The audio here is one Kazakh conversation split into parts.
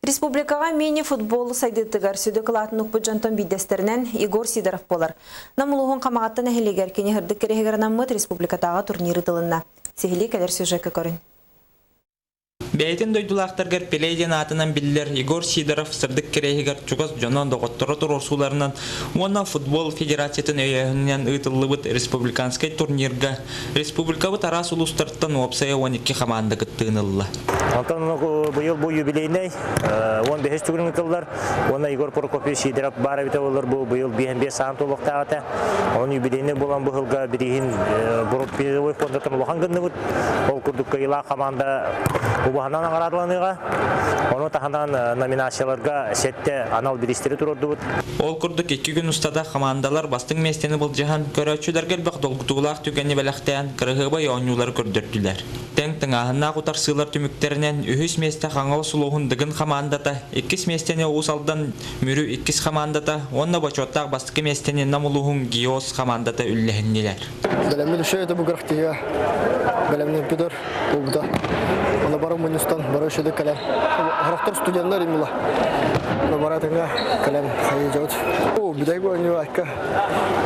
Республикаға мини-футбол сайдыттығар сөді қылатын ұқпы жантон бейдестерінен Игор Сидоров болар. Намылуғын қамағаттан әхелегер кені хырдық керегерінен мұт республикатаға турниры дылынна. Сехили кәдер сюжеті көрін. Бәйтін дойдулақтарғар пелейден атынан білдер Игор Сидоров сырдық керегер чуғыз жонан доғыттыры тұрсуларынан оны футбол федерациятын өйәхінен ұйтылы республиканскай турнирға республикабы тарас ұлыстарттан опсая 12 команда күттігінілі. Антон бұйыл бұл юбилейней 15 түгінің ұтылдар. Оны Игор Прокопьев Сидоров бары біті олар бұйыл 5 сағын толықтағыта. Оның юбилейней болан бұғылға бірігін бұрып перевой фондатын ұлған күнді бұд. Ол күрдік көйіла команда ұбағынан ағарадыланыға. Оны тағынан номинацияларға сәтті анал бірістері тұрорды бұд. Ол күрдік 2 күн ұстада командалар бастың местені бұл жахан көрәтшілерге бақ долғытуғылақ түгені бәліқтен кірғыбай оңюлар көрдірділер. Тәң ағына құтар сылар түміктерінен үхіс месті қаңау сұлуғындығын командата, 2 местені ұсалдан мүрі 2 командата, онына бачоттақ бастықы местені намылуғын гиос командата үлләхіннелер. Бәлемді үші өті бұғырақтыға, бәлемді пүдір, ұлғыда. Оны бары мұныстан, бары үшеді кәлем. Ғырақтар студенттер еміла. Оны бары әтіңі кәлем қайы жауыт. Бидайғы өңі әккі.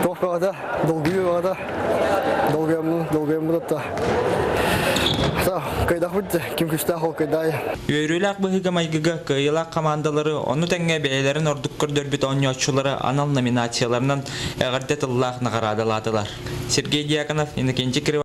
Тоқ бағада, долгүйі бағада. Долгүйемді ұтта. Үйрілік бұғыға майгыға күйілік командалары оны тәңге бәйлерін ордық көрдірбіт ойнатшылары анал номинацияларынан әғірдет ұллақ нағарадыладылар. Сергей Дьяконов, Иннокентий Кривов.